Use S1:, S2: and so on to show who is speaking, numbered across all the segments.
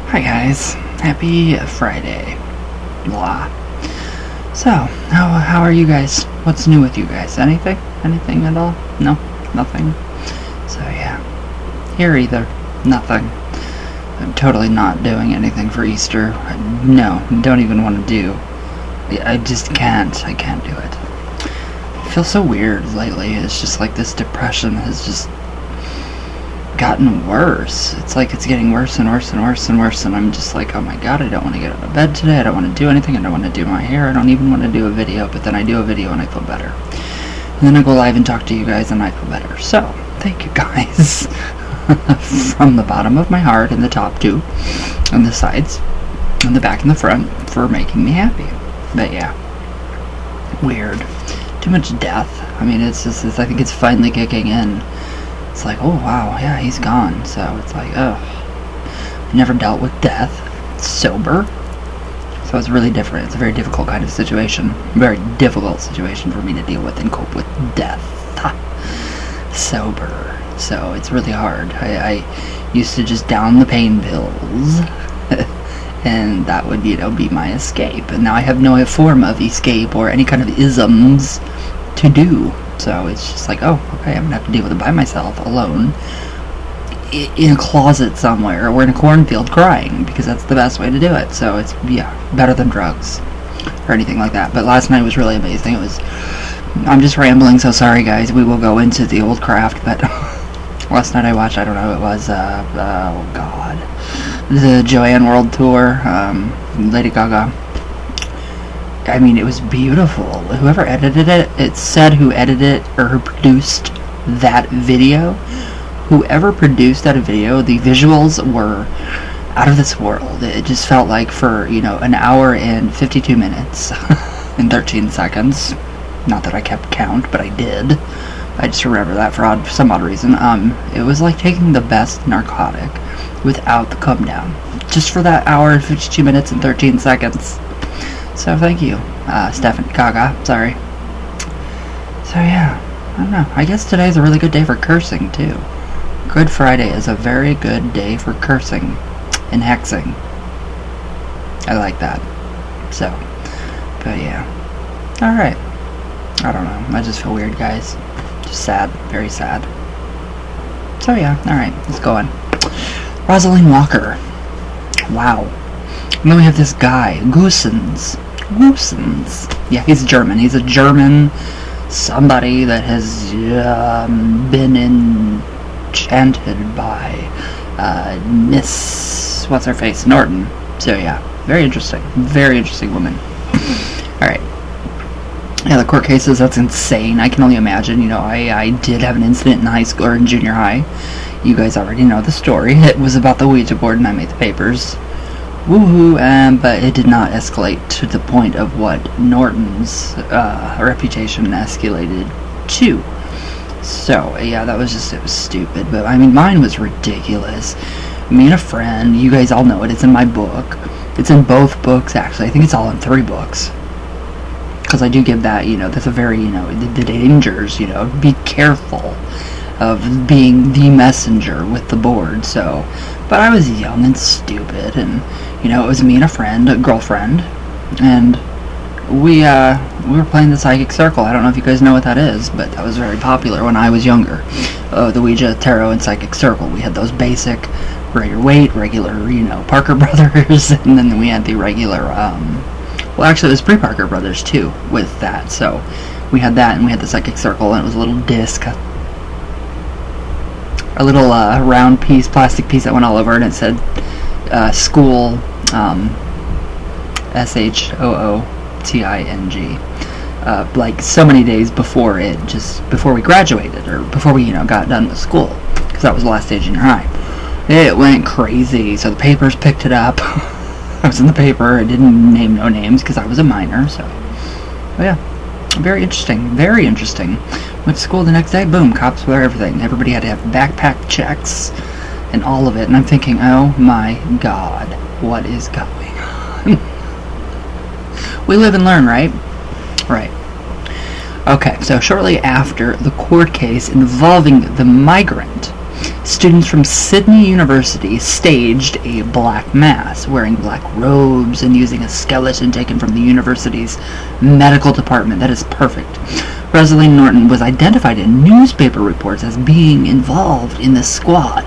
S1: Hi guys, happy Friday. Blah. So, how are you guys? What's new with you guys? Anything? Anything at all? No? Nothing? So yeah, here either. Nothing. I'm totally not doing anything for Easter. No, don't even want to do. I just can't. I can't do it. I feel so weird lately. It's just like this depression has just gotten worse. It's like it's getting worse and worse and worse and worse, and I'm just like, oh my god, I don't want to get out of bed today. I don't want to do anything. I don't want to do my hair. I don't even want to do a video, but then I do a video and I feel better. And then I go live and talk to you guys and I feel better. So, thank you guys from the bottom of my heart and the top two, and the sides, and the back and the front for making me happy. But yeah, weird. Too much death. I mean, it's just, I think it's finally kicking in. It's like, oh wow, yeah, he's gone. So it's like, oh, I've never dealt with death sober, so it's really different. It's a very difficult kind of situation, very difficult situation for me to deal with and cope with death sober. So it's really hard. I used to just down the pain pills and that would, be my escape, and now I have no form of escape or any kind of isms to do. So it's just like, oh, okay, I'm gonna have to deal with it by myself, alone, in a closet somewhere, or in a cornfield crying, because that's the best way to do it. So it's, yeah, better than drugs, or anything like that. But last night was really amazing. I'm just rambling, so sorry guys, we will go into the old craft, but last night I watched, I don't know, it was, oh god, the Joanne World Tour, Lady Gaga. I mean, it was beautiful. Whoever edited it, it said who edited or who produced that video. Whoever produced that video, the visuals were out of this world. It just felt like for, an hour and 52 minutes and 13 seconds. Not that I kept count, but I did. I just remember that for some odd reason. It was like taking the best narcotic without the come down. Just for that hour and 52 minutes and 13 seconds. So thank you, Stephanie Gaga, sorry. So yeah, I don't know, I guess today's a really good day for cursing too. Good Friday is a very good day for cursing and hexing. I like that. So, but yeah. Alright. I don't know, I just feel weird, guys. Just sad, very sad. So yeah, alright, let's go on. Rosaleen Walker. Wow. And then we have this guy, Goossens. Yeah, he's German. He's a German somebody that has been enchanted by Miss what's-her-face, Norton. So yeah, very interesting woman. Alright. Yeah, the court cases, that's insane. I can only imagine. I did have an incident in high school or in junior high. You guys already know the story. It was about the Ouija board and I made the papers. Woohoo, but it did not escalate to the point of what Norton's reputation escalated to. So, yeah, it was stupid. But, I mean, mine was ridiculous. Me and a friend, you guys all know it, it's in my book. It's in both books, actually. I think it's all in 3 books. Because I do give that, that's a very, the dangers, be careful of being the messenger with the board. So, but I was young and stupid, and it was me and a friend, a girlfriend, and we were playing the Psychic Circle. I don't know if you guys know what that is, but that was very popular when I was younger. The Ouija, Tarot, and Psychic Circle. We had those basic Rider-Waite, regular, Parker Brothers, and then we had the regular, well, actually, it was pre-Parker Brothers too with that. So we had that, and we had the Psychic Circle, and it was a little disc. A little round piece, plastic piece that went all over, and it said school, SHOOTING, like so many days before we graduated, or before we, got done with school, because that was the last stage in your high. It went crazy, so the papers picked it up. I was in the paper. I didn't name no names because I was a minor, so, but yeah. Very interesting. Went to school the next day, boom, cops were everything. Everybody had to have backpack checks and all of it. And I'm thinking, oh my god, what is going on? We live and learn, right? Right. Okay, so shortly after the court case involving the migrant students from Sydney University staged a black mass, wearing black robes and using a skeleton taken from the university's medical department. That is perfect. Rosaleen Norton was identified in newspaper reports as being involved in the squad,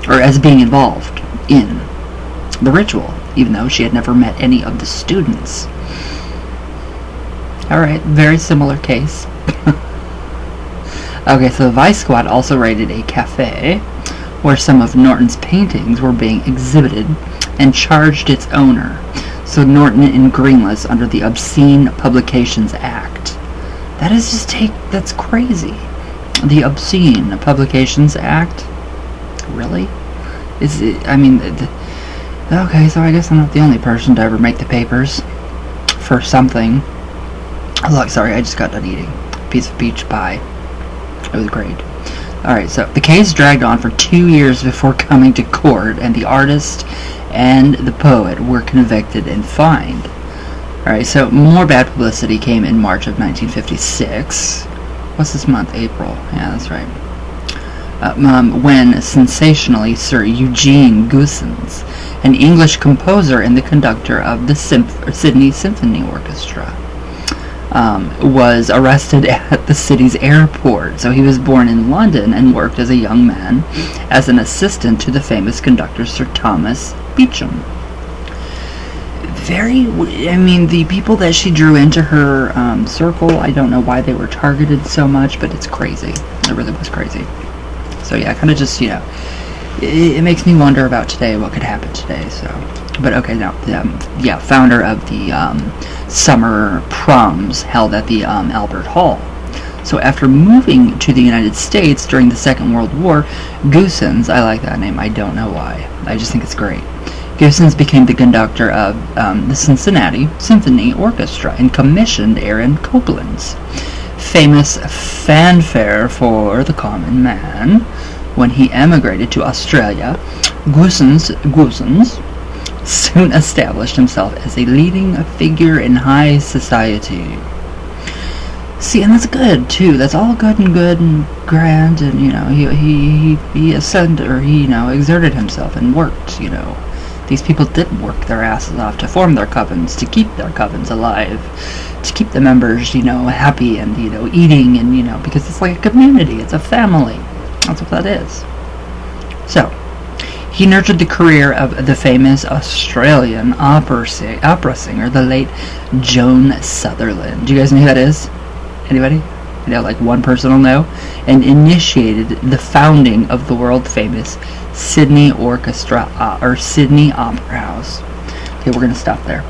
S1: or as being involved in the ritual, even though she had never met any of the students. Alright, very similar case. Okay, so the Vice Squad also raided a cafe where some of Norton's paintings were being exhibited and charged its owner. So Norton in greenlist under the Obscene Publications Act. That is just that's crazy. The Obscene Publications Act? Really? Is it, I mean, okay, so I guess I'm not the only person to ever make the papers for something. Look, sorry, I just got done eating a piece of peach pie. It was great. Alright, so the case dragged on for 2 years before coming to court, and the artist and the poet were convicted and fined. Alright, so more bad publicity came in March of 1956. What's this month? April. Yeah, that's right. When sensationally Sir Euqene Goossen, an English composer and the conductor of the Sydney Symphony Orchestra, was arrested at the city's airport. So he was born in London and worked as a young man as an assistant to the famous conductor Sir Thomas Beecham. I mean, the people that she drew into her circle, I don't know why they were targeted so much, but it's crazy. It really was crazy. So yeah, kind of just, it makes me wonder about today, what could happen today, so. But okay, now, yeah, founder of the summer proms held at the Albert Hall. So after moving to the United States during the Second World War, Goossen, I like that name, I don't know why, I just think it's great. Goossen became the conductor of the Cincinnati Symphony Orchestra and commissioned Aaron Copland's famous Fanfare for the Common Man. When he emigrated to Australia, Goossen soon established himself as a leading figure in high society. See, and that's good too. That's all good and grand, and he ascended, or he exerted himself and worked. These people did work their asses off to form their covens, to keep their covens alive, to keep the members, happy and, eating and, because it's like a community, it's a family. That's what that is. So, he nurtured the career of the famous Australian opera singer, the late Joan Sutherland. Do you guys know who that is? Anybody? Like one person will know. And initiated the founding of the world-famous Sydney Orchestra, or Sydney Opera House. Okay, we're gonna stop there.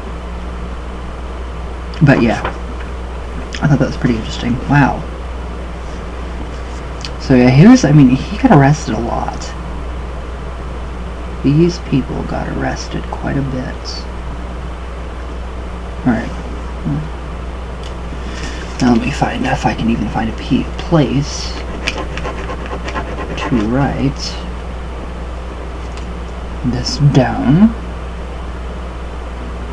S1: But yeah, I thought that was pretty interesting. Wow. So yeah, he got arrested a lot. These people got arrested quite a bit. Alright. Now let me find if I can even find a place to write this down.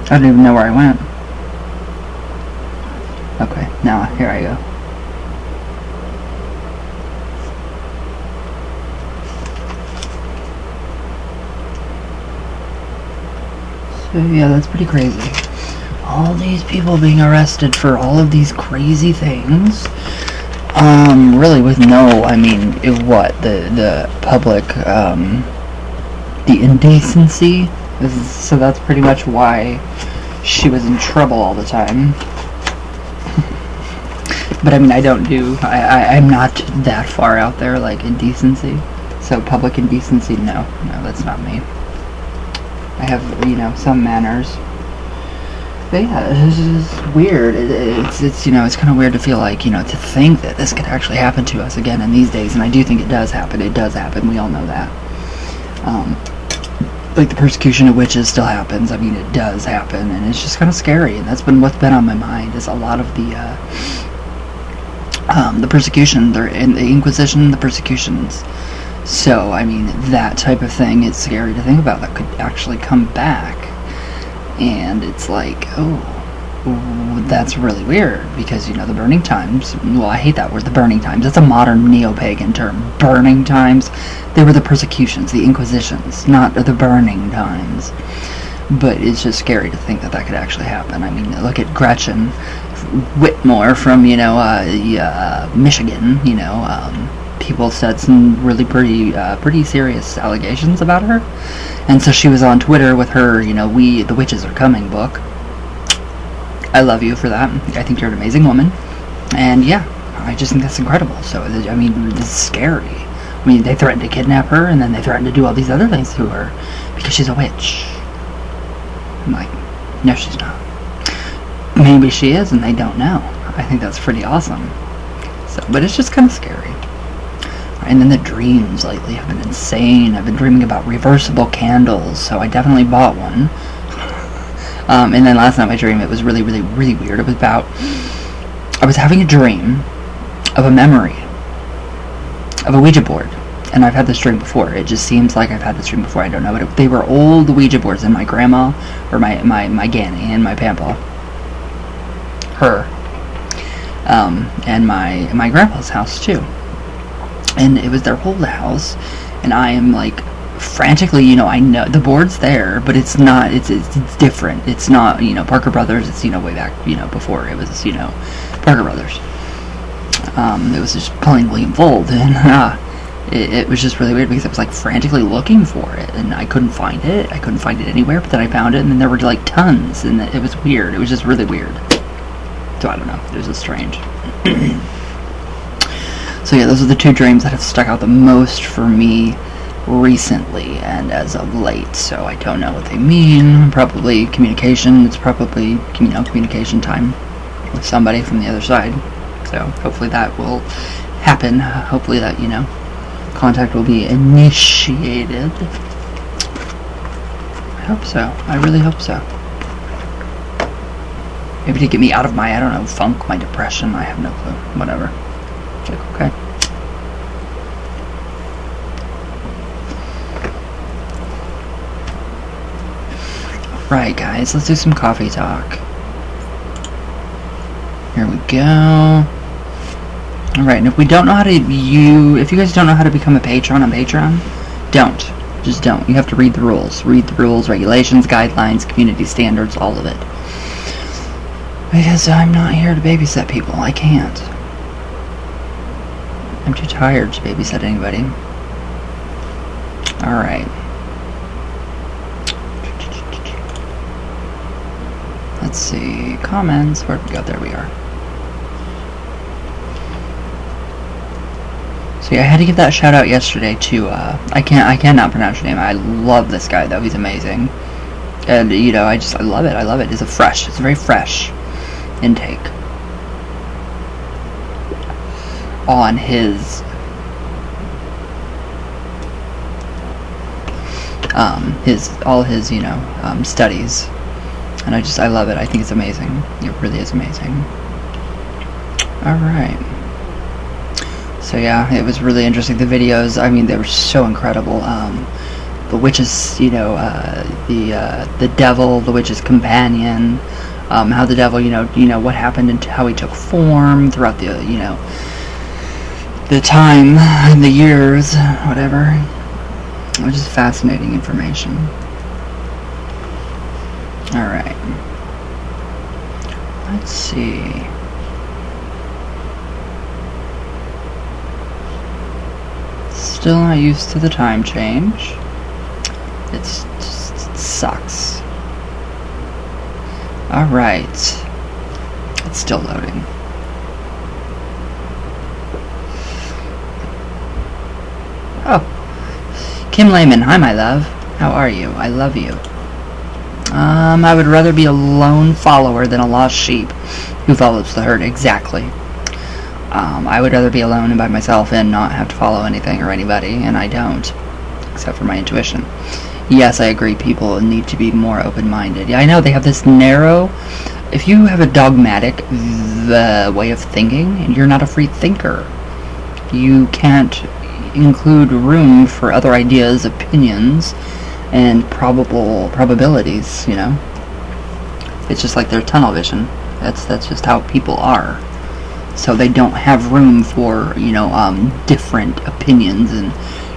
S1: I don't even know where I went. Okay, now here I go. So yeah, that's pretty crazy. All these people being arrested for all of these crazy things. Really with no, the public, the indecency. So that's pretty much why she was in trouble all the time. But I'm not that far out there, like indecency. So public indecency, no, that's not me. I have, some manners. But yeah, it's just weird. It's kind of weird to feel like, to think that this could actually happen to us again in these days. And I do think it does happen. It does happen. We all know that. Like the persecution of witches still happens. It does happen. And it's just kind of scary. And that's what's been on my mind is a lot of the persecution, in the Inquisition, the persecutions. So, that type of thing, it's scary to think about. That could actually come back. And it's like, oh, that's really weird, because, you know, the burning times, well, I hate that word, the burning times. That's a modern neo-pagan term. Burning times, they were the persecutions, the inquisitions, not the burning times. But it's just scary to think that that could actually happen. I mean, look at Gretchen Whitmore from, you know, Michigan, you know. People said some really pretty serious allegations about her. And so she was on Twitter with her, you know, The Witches Are Coming book. I love you for that. I think you're an amazing woman. And yeah, I just think that's incredible. So, I mean, this is scary. I mean, they threatened to kidnap her, and then they threatened to do all these other things to her because she's a witch. I'm like, no, she's not. Maybe she is, and they don't know. I think that's pretty awesome. So, but it's just kind of scary. And then the dreams lately have been insane. I've been dreaming about reversible candles, so I definitely bought one. And then last night my dream, it was really weird. It was about, I was having a dream of a memory of a Ouija board. And I've had this dream before. It just seems like I've had this dream before. I don't know. But they were old Ouija boards, and my grandma, or my Granny, and my Pampa, her, and my grandpa's house too. And it was their old house, and I am like frantically, you know, I know the board's there, but it's not, it's different. It's not, you know, Parker Brothers. It's, you know, way back, you know, before it was, you know, Parker Brothers. It was just plain William Fold, and it was just really weird because I was like frantically looking for it, and I couldn't find it. I couldn't find it anywhere, but then I found it, and then there were like tons, and it was weird. It was just really weird. So I don't know. It was just strange. So yeah, those are the two dreams that have stuck out the most for me recently and as of late. So I don't know what they mean. Probably communication. It's probably, you know, communication time with somebody from the other side. So hopefully that will happen. Hopefully that, you know, contact will be initiated. I hope so. I really hope so. Maybe to get me out of my, I don't know, funk, my depression. I have no clue. Whatever. It's like, okay. Right, guys, let's do some coffee talk. Here we go. Alright, and if we don't know how to, if you guys don't know how to become a patron on Patreon, don't. Just don't. You have to read the rules. Read the rules, regulations, guidelines, community standards, all of it. Because I'm not here to babysit people. I can't. I'm too tired to babysit anybody. Alright. Let's see. Comments. Where'd we go? There we are. So yeah, I had to give that shout out yesterday to, I cannot pronounce your name. I love this guy though. He's amazing. And, you know, I love it. I love it. It's a very fresh intake on his all his, you know, studies, and I love it. I think it's amazing. It really is amazing. Alright, so yeah, it was really interesting. The videos, I mean, they were so incredible. The witch's, you know, the devil, the witch's companion, how the devil, you know what happened and how he took form throughout the, you know, the time and the years, whatever. It was just fascinating information. Alright. Let's see. Still not used to the time change. It sucks. Alright. It's still loading. Oh. Kim Lehman, hi my love. How are you? I love you. I would rather be a lone follower than a lost sheep who follows the herd. Exactly. I would rather be alone and by myself and not have to follow anything or anybody, and I don't. Except for my intuition. Yes, I agree, people need to be more open-minded. Yeah, I know, they have this narrow... If you have a dogmatic way of thinking, and you're not a free thinker, you can't include room for other ideas, opinions, and probabilities, you know? It's just like their tunnel vision. That's just how people are. So they don't have room for, different opinions. And,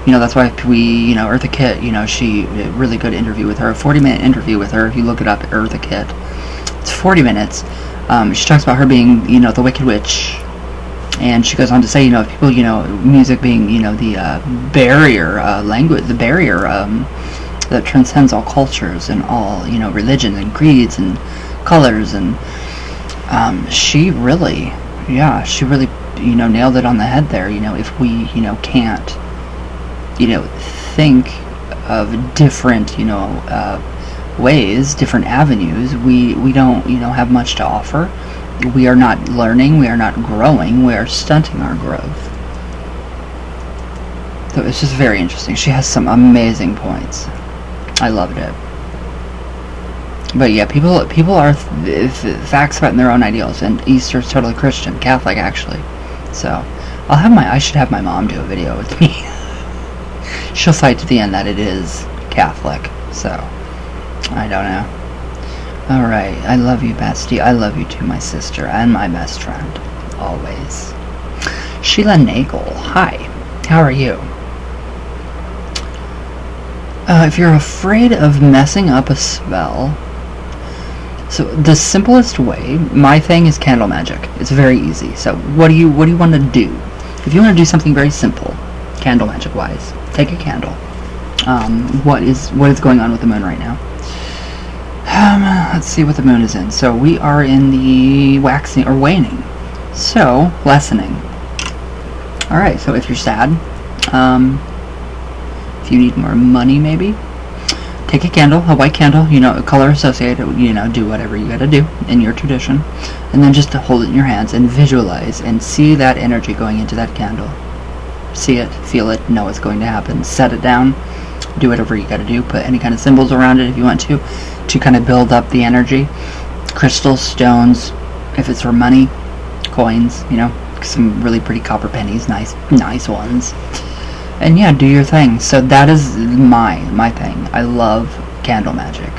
S1: that's why we, Eartha Kitt, she, a really good interview with her, a 40-minute interview with her. If you look it up, Eartha Kitt, it's 40 minutes. She talks about her being, the Wicked Witch. And she goes on to say, if people, music being, the barrier, language, the barrier that transcends all cultures and all, religion and creeds and colors. And she really, nailed it on the head there. If we, can't, think of different, ways, different avenues, we don't, have much to offer. We are not learning, we are not growing, we are stunting our growth. So it's just very interesting. She has some amazing points. I loved it. But yeah, people are facts about their own ideals, and Easter's totally Christian, Catholic actually. So I should have my mom do a video with me. She'll cite to the end that it is Catholic. So I don't know. Alright, I love you, bestie. I love you too, my sister, and my best friend. Always. Sheila Nagel, hi. How are you? If you're afraid of messing up a spell, so the simplest way, my thing is candle magic. It's very easy. So what do you want to do? If you want to do something very simple, candle magic wise, take a candle. What is going on with the moon right now? Let's see what the moon is in. So we are in the waxing or waning. So lessening. All right. So if you're sad, if you need more money, maybe take a candle, a white candle. A color associated. Do whatever you gotta do in your tradition, and then just to hold it in your hands and visualize and see that energy going into that candle. See it, feel it, know what's going to happen. Set it down. Do whatever you gotta do. Put any kind of symbols around it if you want to kind of build up the energy. Crystals, stones, if it's for money, coins, some really pretty copper pennies, nice ones. And yeah, do your thing. So that is my thing. I love candle magic.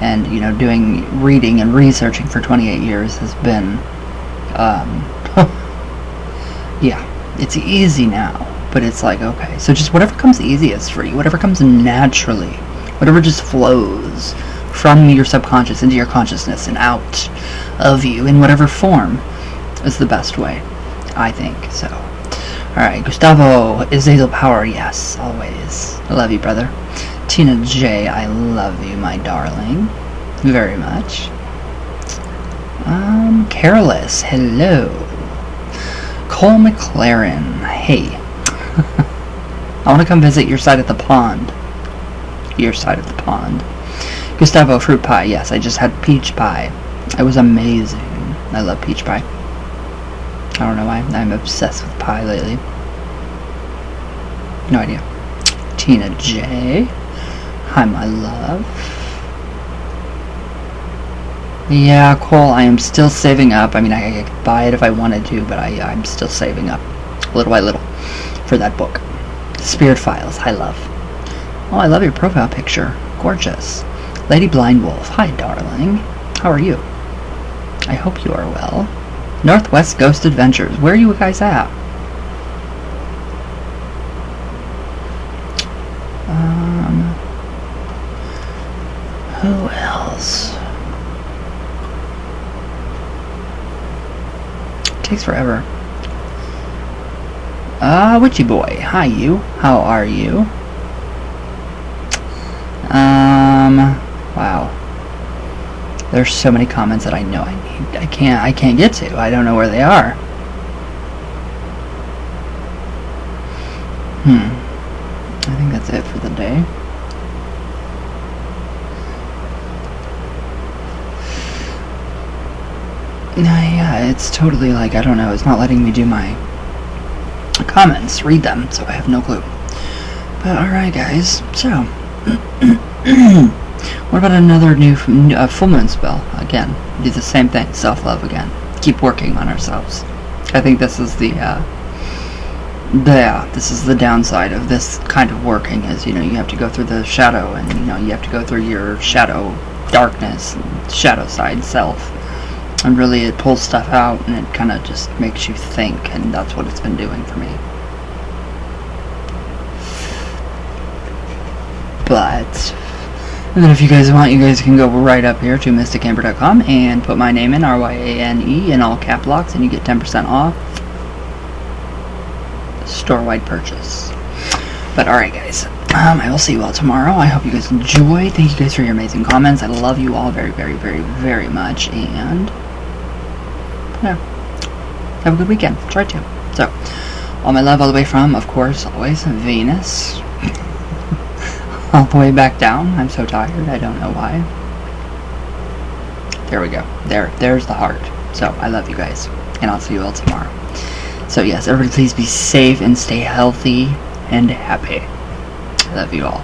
S1: And, doing reading and researching for 28 years has been, yeah, it's easy now. But it's like, okay, so just whatever comes easiest for you, whatever comes naturally, whatever just flows from your subconscious into your consciousness and out of you in whatever form is the best way, I think. So, alright, Gustavo, Azazel Power, yes, always. I love you, brother. Tina J, I love you, my darling, very much. Careless, hello. Cole McLaren, hey. I want to come visit your side of the pond. Your side of the pond. Gustavo, fruit pie. Yes, I just had peach pie. It was amazing. I love peach pie. I don't know why. I'm obsessed with pie lately. No idea. Tina J. Hi, my love. Yeah, Cole, I am still saving up. I mean, I could buy it if I wanted to, but I'm still saving up. Little by little. For that book. Spirit Files, I love. Oh, I love your profile picture. Gorgeous. Lady Blind Wolf, hi darling. How are you? I hope you are well. Northwest Ghost Adventures, where are you guys at? Who else? It takes forever. Witchy Boy, hi you. How are you? Wow. There's so many comments that I know I can't get to. I don't know where they are. I think that's it for the day. Yeah, it's totally like, I don't know, it's not letting me do my comments, read them, so I have no clue. But alright guys, so what about another new full moon spell? Again, do the same thing, self-love again. Keep working on ourselves. I think this is this is the downside of this kind of working, is, you have to go through the shadow, and, you have to go through your shadow darkness, and shadow side self. And really it pulls stuff out, and it kind of just makes you think, and that's what it's been doing for me. But, and then if you guys want, you guys can go right up here to mysticamber.com and put my name in, RYANE, in all cap locks, and you get 10% off store-wide purchase. But alright guys, I will see you all tomorrow. I hope you guys enjoyed. Thank you guys for your amazing comments. I love you all very, very, very, very much, and yeah, have a good weekend. Try to. So, all my love all the way from, of course, always Venus. All the way back down. I'm so tired. I don't know why. There we go. There's the heart. So, I love you guys. And I'll see you all tomorrow. So, yes, everybody please be safe and stay healthy and happy. I love you all.